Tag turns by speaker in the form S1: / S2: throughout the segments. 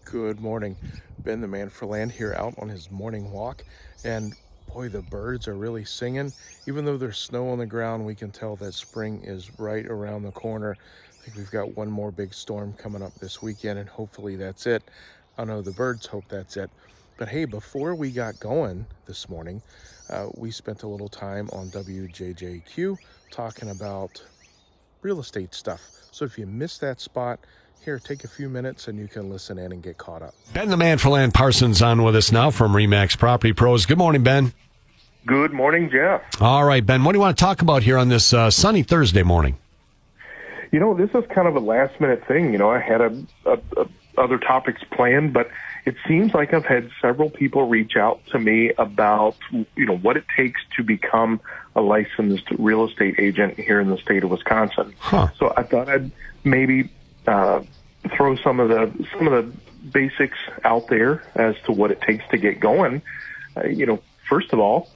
S1: Good morning. Ben, the man for land, here out on his morning walk. And boy, the birds are really singing. Even though there's snow on the ground, we can tell that spring is right around the corner. I think we've got one more big storm coming up this weekend, and hopefully that's it. I know the birds hope that's it. But hey, before we got going this morning, we spent a little time on Wjjq talking about real estate stuff. So if you missed that spot, here, take a few minutes and you can listen in and get caught up.
S2: Ben, the man for land, Parsons, on with us now from RE/MAX Property Pros. Good morning, Ben.
S3: Good morning, Jeff.
S2: All right, Ben, what do you want to talk about here on this sunny Thursday morning?
S3: You know, this is kind of a last-minute thing. You know, I had other topics planned, but it seems like I've had several people reach out to me about, what it takes to become a licensed real estate agent here in the state of Wisconsin.
S2: Huh.
S3: So I thought I'd maybe throw some of the basics out there as to what it takes to get going. First of all,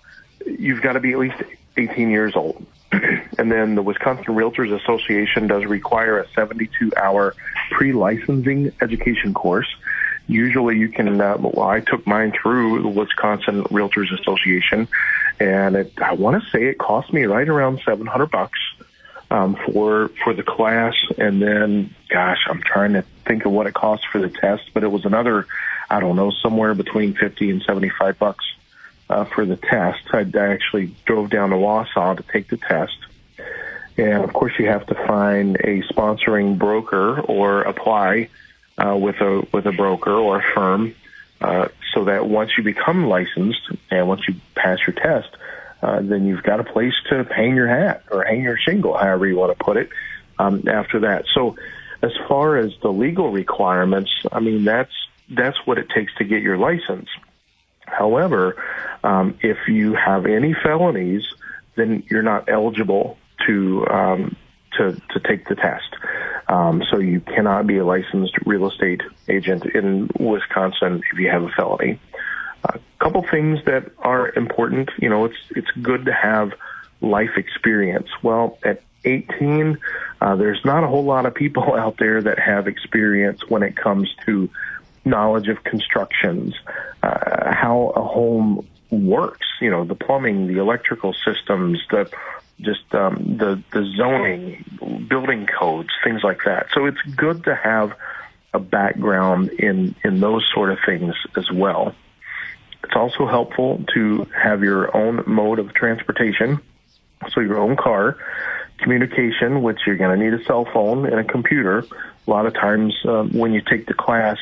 S3: you've got to be at least 18 years old. And then the Wisconsin Realtors Association does require a 72-hour pre-licensing education course. Usually you can, I took mine through the Wisconsin Realtors Association, and I want to say it cost me right around $700 for the class. And then, gosh, I'm trying to think of what it cost for the test, but it was another, I don't know, somewhere between $50 and $75 for the test. I actually drove down to Wausau to take the test. And of course you have to find a sponsoring broker or apply with a broker or a firm, so that once you become licensed and once you pass your test, then you've got a place to hang your hat or hang your shingle, however you want to put it, after that. So as far as the legal requirements, I mean, that's what it takes to get your license. However, if you have any felonies, then you're not eligible to take the test. So you cannot be a licensed real estate agent in Wisconsin if you have a felony. A couple things that are important. It's good to have life experience. Well, at 18, there's not a whole lot of people out there that have experience when it comes to knowledge of constructions, how a home works, the plumbing, the electrical systems, the zoning, building codes, things like that. So it's good to have a background in those sort of things as well. It's also helpful to have your own mode of transportation, so your own car, communication, which you're going to need a cell phone and a computer. A lot of times when you take the class,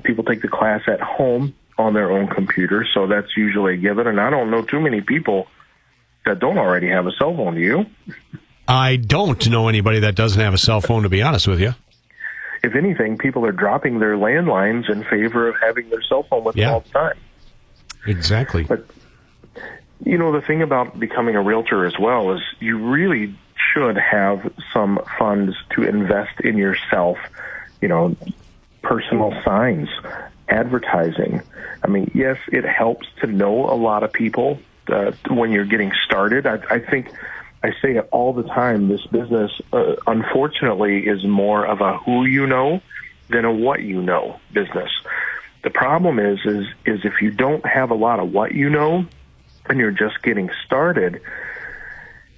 S3: people take the class at home on their own computer, so that's usually a given. And I don't know too many people that don't already have a cell phone. Do you?
S2: I don't know anybody that doesn't have a cell phone, to be honest with you.
S3: If anything, people are dropping their landlines in favor of having their cell phone with them all the time.
S2: Exactly.
S3: But, the thing about becoming a realtor as well is you really should have some funds to invest in yourself, personal signs, advertising. I mean, yes, it helps to know a lot of people when you're getting started. I think I say it all the time. This business, unfortunately, is more of a who you know than a what you know business. The problem is if you don't have a lot of what you know and you're just getting started,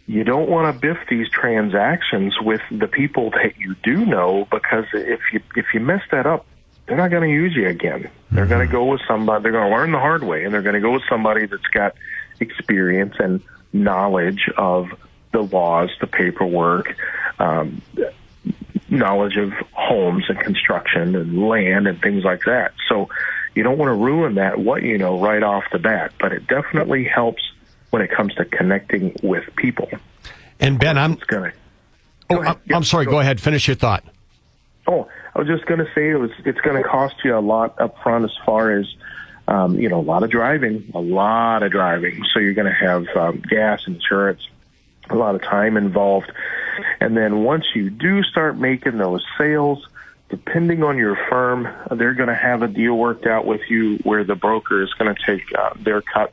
S3: you don't want to biff these transactions with the people that you do know, because if you mess that up, they're not going to use you again. They're going to go with somebody. They're going to learn the hard way, and they're going to go with somebody that's got experience and knowledge of the laws, the paperwork, knowledge of homes and construction and land and things like that. So you don't want to ruin that what you know right off the bat, but it definitely helps when it comes to connecting with people.
S2: And Ben, I'm sorry. Go ahead. Finish your thought.
S3: Oh, I was just going to say it's going to cost you a lot up front as far as, a lot of driving. So you're going to have gas, insurance, a lot of time involved. And then once you do start making those sales, depending on your firm, they're going to have a deal worked out with you where the broker is going to take their cut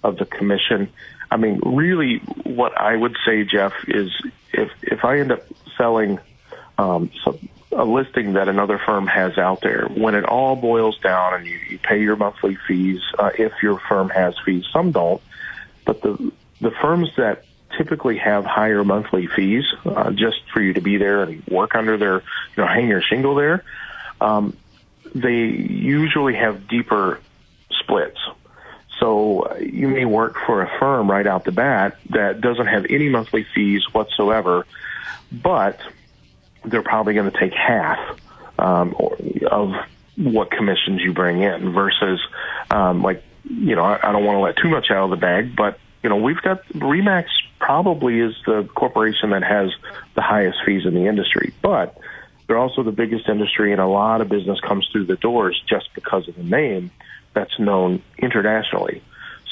S3: of the commission. I mean, really what I would say, Jeff, is if I end up selling a listing that another firm has out there. When it all boils down and you pay your monthly fees, if your firm has fees, some don't, but the firms that typically have higher monthly fees, just for you to be there and work under their, hang your shingle there, they usually have deeper splits. So you may work for a firm right out the bat that doesn't have any monthly fees whatsoever, but they're probably going to take half of what commissions you bring in versus, I don't want to let too much out of the bag, but, we've got RE/MAX probably is the corporation that has the highest fees in the industry, but they're also the biggest industry, and a lot of business comes through the doors just because of the name that's known internationally.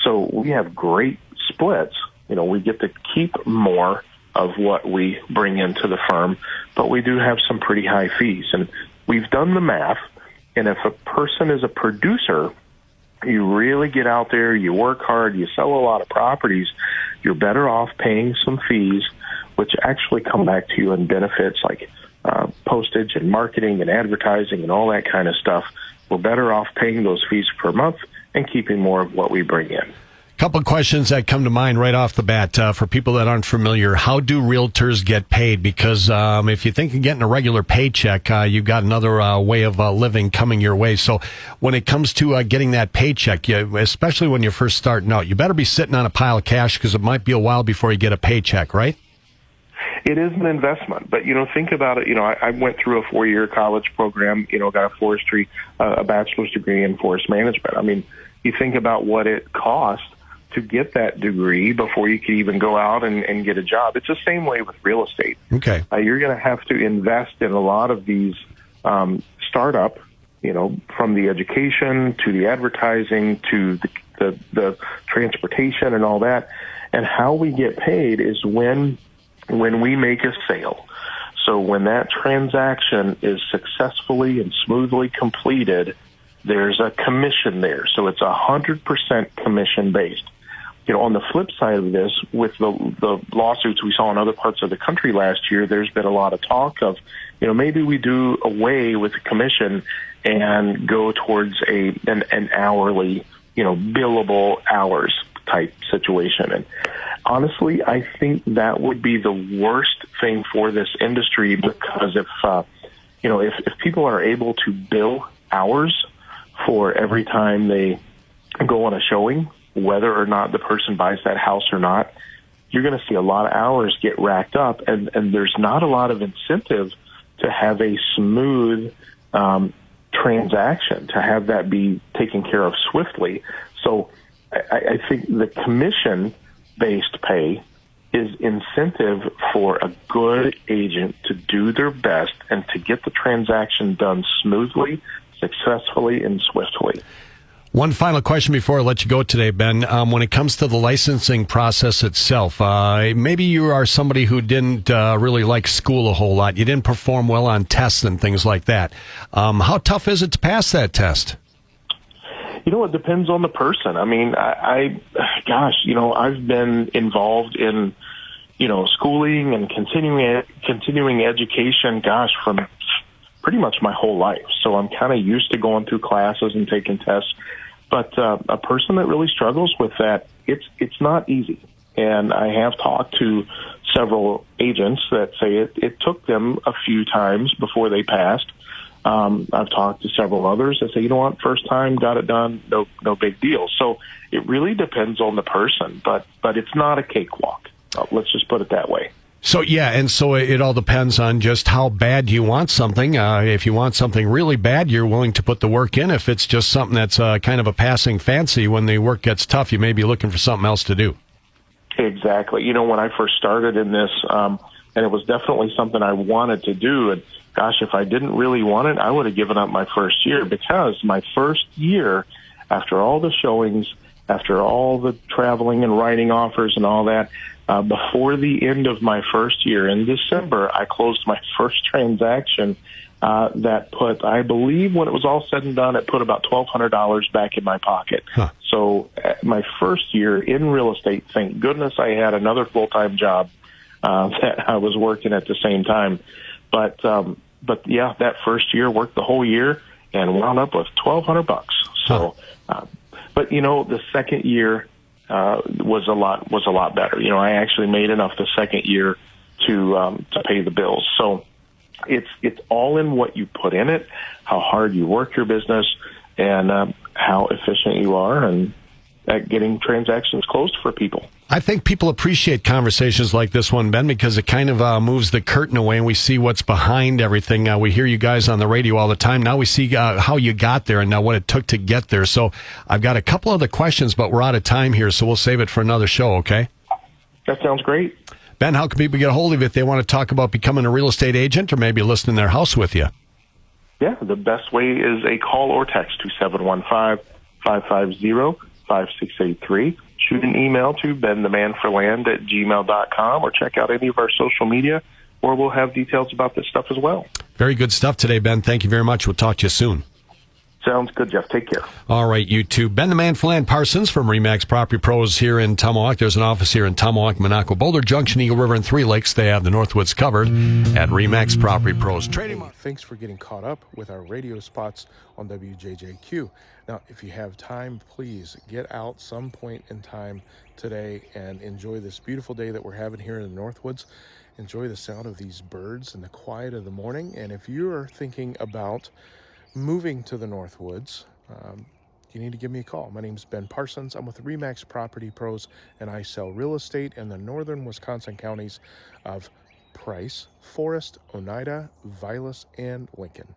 S3: So we have great splits. We get to keep more of what we bring into the firm, but we do have some pretty high fees. And we've done the math, and if a person is a producer, you really get out there, you work hard, you sell a lot of properties, you're better off paying some fees, which actually come back to you in benefits like postage and marketing and advertising and all that kind of stuff. We're better off paying those fees per month and keeping more of what we bring in.
S2: Couple of questions that come to mind right off the bat for people that aren't familiar. How do realtors get paid? Because if you think of getting a regular paycheck, you've got another way of living coming your way. So when it comes to getting that paycheck, especially when you're first starting out, you better be sitting on a pile of cash because it might be a while before you get a paycheck, right?
S3: It is an investment, but, think about it. I went through a 4-year college program, got a forestry, a bachelor's degree in forest management. I mean, you think about what it costs to get that degree before you can even go out and get a job. It's the same way with real estate.
S2: Okay.
S3: You're going to have to invest in a lot of these startup, from the education to the advertising to the transportation and all that. And how we get paid is when we make a sale. So when that transaction is successfully and smoothly completed, there's a commission there. So it's 100% commission based. On the flip side of this, with the lawsuits we saw in other parts of the country last year, there's been a lot of talk of, maybe we do away with the commission and go towards an hourly, billable hours type situation. And honestly, I think that would be the worst thing for this industry, because if people are able to bill hours for every time they go on a showing, whether or not the person buys that house or not, you're going to see a lot of hours get racked up, and there's not a lot of incentive to have a smooth transaction, to have that be taken care of swiftly. So I think the commission-based pay is incentive for a good agent to do their best and to get the transaction done smoothly, successfully, and swiftly.
S2: One final question before I let you go today, Ben. When it comes to the licensing process itself, maybe you are somebody who didn't really like school a whole lot. You didn't perform well on tests and things like that. How tough is it to pass that test?
S3: It depends on the person. I mean, I've been involved in, schooling and continuing education, from pretty much my whole life. So I'm kind of used to going through classes and taking tests. But a person that really struggles with that, it's not easy. And I have talked to several agents that say it took them a few times before they passed. I've talked to several others that say, first time, got it done, no big deal. So it really depends on the person, but it's not a cakewalk. Let's just put it that way.
S2: So, and so it all depends on just how bad you want something. If you want something really bad, you're willing to put the work in. If it's just something that's kind of a passing fancy, when the work gets tough, you may be looking for something else to do.
S3: Exactly. When I first started in this, and it was definitely something I wanted to do, and if I didn't really want it, I would have given up my first year, because my first year, after all the showings, after all the traveling and writing offers and all that, before the end of my first year in December, I closed my first transaction that put, I believe when it was all said and done, it put about $1,200 back in my pocket. Huh. So my first year in real estate, thank goodness I had another full-time job that I was working at the same time. But But yeah, that first year worked the whole year and wound up with $1,200. So, but the second year was a lot better. I actually made enough the second year to pay the bills. So it's all in what you put in it, how hard you work your business, and how efficient you are, and at getting transactions closed for people.
S2: I think people appreciate conversations like this one, Ben, because it kind of moves the curtain away and we see what's behind everything. We hear you guys on the radio all the time. Now we see how you got there and now what it took to get there. So I've got a couple other questions, but we're out of time here, so we'll save it for another show, okay?
S3: That sounds great.
S2: Ben, how can people get a hold of you if they want to talk about becoming a real estate agent or maybe listing their house with you?
S3: Yeah, the best way is a call or text to 715-550-5683. Shoot an email to benthemanforland@gmail.com, or check out any of our social media, where we'll have details about this stuff as well.
S2: Very good stuff today, Ben. Thank you very much. We'll talk to you soon.
S3: Sounds good, Jeff. Take care.
S2: All right, you too. Ben the Man for Land Parsons from RE/MAX Property Pros here in Tomahawk. There's an office here in Tomahawk, Monaco, Boulder Junction, Eagle River, and Three Lakes. They have the Northwoods covered at RE/MAX Property Pros. Trading.
S1: Thanks for getting caught up with our radio spots on WJJQ. Now, if you have time, please get out some point in time today and enjoy this beautiful day that we're having here in the Northwoods. Enjoy the sound of these birds and the quiet of the morning. And if you're thinking about moving to the Northwoods, you need to give me a call. My name's Ben Parsons. I'm with RE/MAX Property Pros, and I sell real estate in the northern Wisconsin counties of Price, Forest, Oneida, Vilas, and Lincoln.